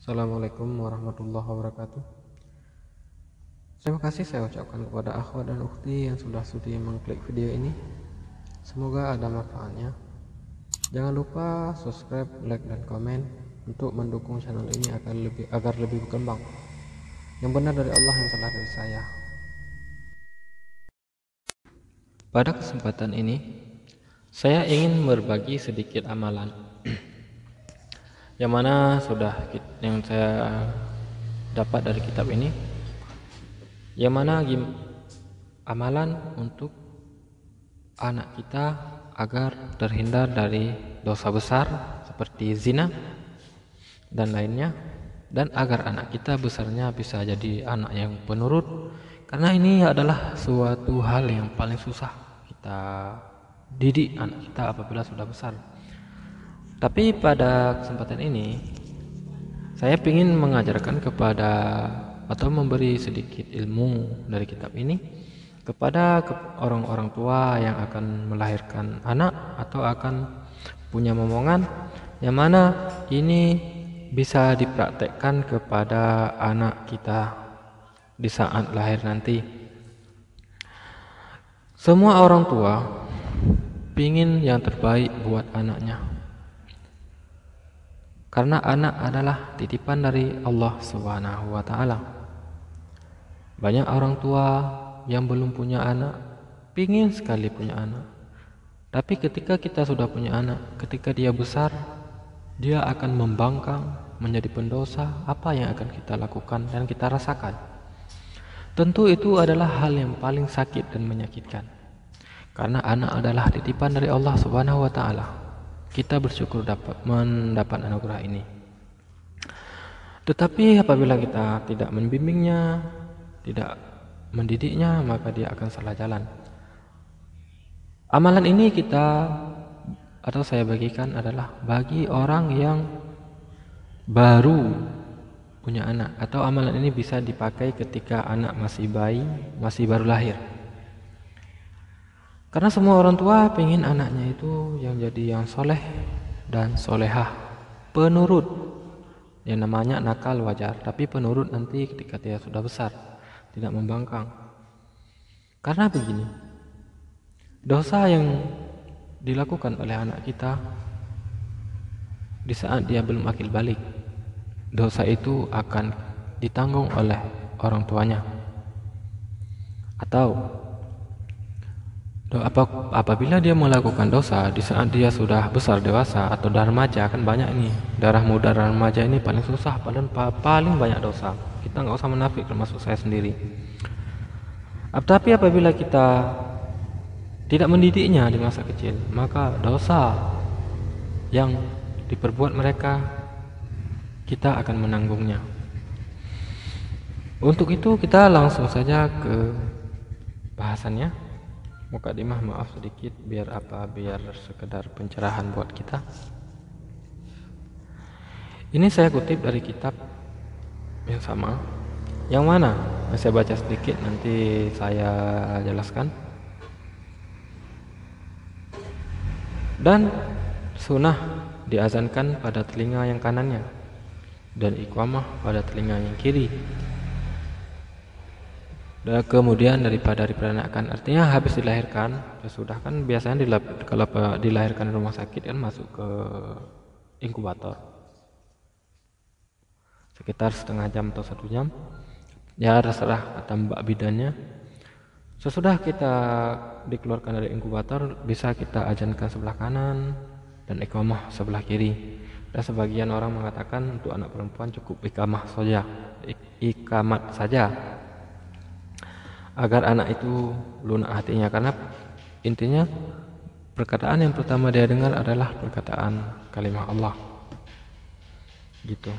Assalamualaikum warahmatullahi wabarakatuh. Terima kasih saya ucapkan kepada akhwat dan ukhti yang sudah sudi mengklik video ini. Semoga ada manfaatnya. Jangan lupa subscribe, like, dan komen untuk mendukung channel ini agar lebih berkembang. Yang benar dari Allah, yang salah dari saya. Pada kesempatan ini, saya ingin berbagi sedikit amalan yang mana yang saya dapat dari kitab ini, yang mana amalan untuk anak kita agar terhindar dari dosa besar seperti zina dan lainnya, dan agar anak kita besarnya bisa jadi anak yang penurut, karena ini adalah suatu hal yang paling susah kita didik anak kita apabila sudah besar. Tapi pada kesempatan ini saya ingin mengajarkan atau memberi sedikit ilmu dari kitab ini kepada orang-orang tua yang akan melahirkan anak atau akan punya momongan, yang mana ini bisa dipraktekkan kepada anak kita di saat lahir nanti. Semua orang tua ingin yang terbaik buat anaknya, karena anak adalah titipan dari Allah Subhanahu wa Ta'ala. Banyak orang tua yang belum punya anak pingin sekali punya anak, tapi ketika kita sudah punya anak, ketika dia besar, dia akan membangkang menjadi pendosa. Apa yang akan kita lakukan dan kita rasakan? Tentu itu adalah hal yang paling sakit dan menyakitkan, karena anak adalah titipan dari Allah Subhanahu wa Ta'ala. Kita bersyukur mendapat anugerah ini. Tetapi apabila kita tidak membimbingnya, tidak mendidiknya, maka dia akan salah jalan. Amalan ini saya bagikan adalah bagi orang yang baru punya anak, atau amalan ini bisa dipakai ketika anak masih bayi, masih baru lahir. Karena semua orang tua pengen anaknya itu yang soleh dan solehah, penurut. Yang namanya nakal wajar, tapi penurut nanti ketika dia sudah besar, tidak membangkang. Karena begini, dosa yang dilakukan oleh anak kita di saat dia belum akil balik, dosa itu akan ditanggung oleh orang tuanya. Atau apabila dia melakukan dosa di saat dia sudah besar dewasa atau dah remaja, kan banyak ini darah muda dan remaja ini paling susah, paling banyak dosa. Kita nggak usah menafik, termasuk saya sendiri. Tapi apabila kita tidak mendidiknya di masa kecil, maka dosa yang diperbuat mereka kita akan menanggungnya. Untuk itu kita langsung saja ke bahasannya. Mukadimah, maaf sedikit, biar sekedar pencerahan buat kita. Ini saya kutip dari kitab yang sama, yang mana saya baca sedikit, nanti saya jelaskan. Dan sunnah diazankan pada telinga yang kanannya, dan iqamah pada telinga yang kiri. Dan kemudian daripada diperanakan, artinya habis dilahirkan, sudah kan biasanya kalau dilahirkan di rumah sakit kan masuk ke inkubator sekitar setengah jam atau 1 jam, ya terserah kata mbak bidannya. Sesudah kita dikeluarkan dari inkubator, bisa kita azankan sebelah kanan dan iqamah sebelah kiri. Dan sebagian orang mengatakan untuk anak perempuan cukup ikamat saja, agar anak itu lunak hatinya. Karena intinya perkataan yang pertama dia dengar adalah perkataan kalimah Allah, gitu.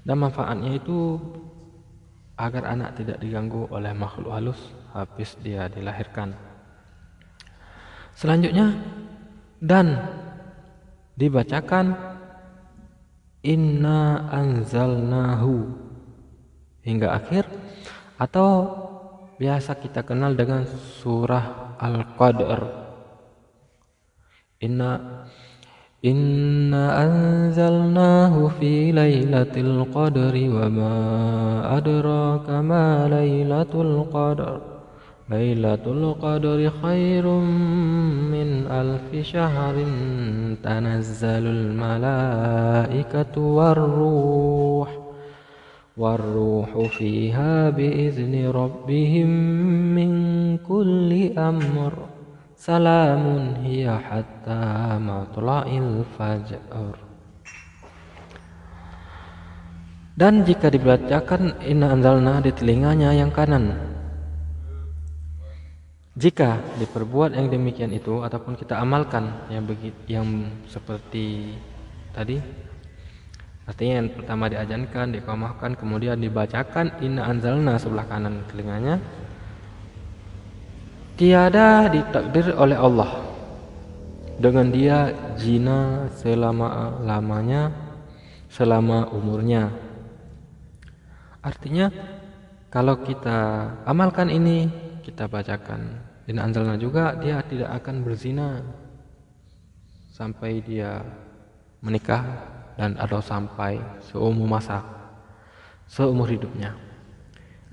Dan manfaatnya itu agar anak tidak diganggu oleh makhluk halus habis dia dilahirkan. Selanjutnya, dan dibacakan inna anzalnahu hingga akhir, atau biasa kita kenal dengan surah Al-Qadr. Inna anzalnahu fi lailatul qadri wa ma adraka ma lailatul qadr. Lailatul qadri khairum min alfi syahrin tanazzalul malaikatu warruhu fiha biizni rabbihim min kulli amr. Salamun hiya hatta matla'il fajr. Dan jika dibacakan inna anzalna di telinganya yang kanan, jika diperbuat yang demikian itu ataupun kita amalkan yang seperti tadi, artinya yang pertama diajankan, diqamahkan, kemudian dibacakan inna anzalna sebelah kanan telinganya, tiada ditakdir oleh Allah dengan dia zina selama-lamanya, selama umurnya. Artinya kalau kita amalkan ini, kita bacakan inna anzalna juga, dia tidak akan berzina sampai dia menikah dan atau sampai seumur hidupnya.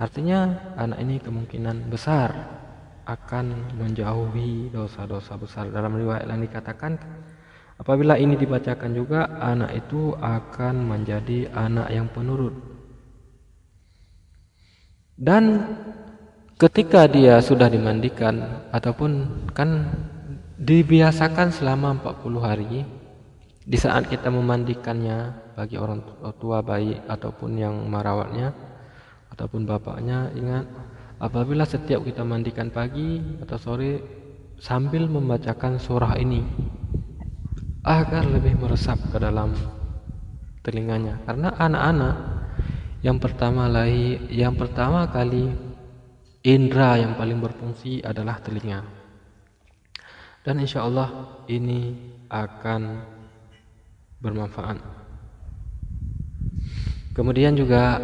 Artinya anak ini kemungkinan besar akan menjauhi dosa-dosa besar. Dalam riwayat lain dikatakan apabila ini dibacakan juga, anak itu akan menjadi anak yang penurut. Dan ketika dia sudah dimandikan ataupun kan dibiasakan selama 40 hari, di saat kita memandikannya bagi orang tua bayi ataupun yang merawatnya ataupun bapaknya, ingat apabila setiap kita mandikan pagi atau sore sambil membacakan surah ini agar lebih meresap ke dalam telinganya, karena anak-anak yang pertama kali indera yang paling berfungsi adalah telinga, dan insya Allah ini akan bermanfaat. Kemudian juga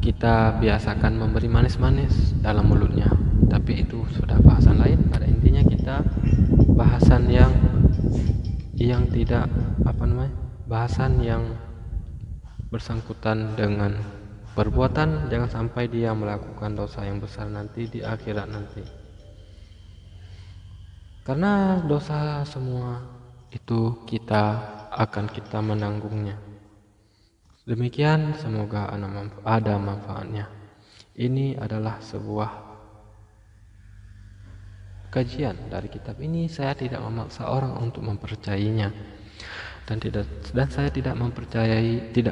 kita biasakan memberi manis-manis dalam mulutnya, tapi itu sudah bahasan lain. Pada intinya kita bahasan yang tidak bahasan yang bersangkutan dengan perbuatan, jangan sampai dia melakukan dosa yang besar nanti di akhirat nanti, karena dosa semua itu akan kita menanggungnya. Demikian, semoga ada manfaatnya. Ini adalah sebuah kajian dari kitab ini. Saya tidak memaksa orang untuk mempercayainya, dan saya tidak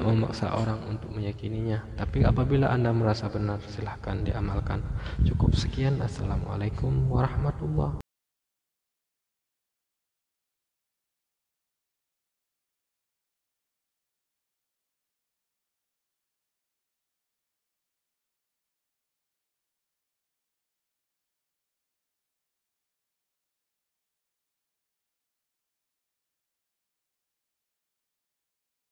memaksa orang untuk meyakininya. Tapi apabila Anda merasa benar, silahkan diamalkan. Cukup sekian. Assalamualaikum warahmatullahi wabarakatuh.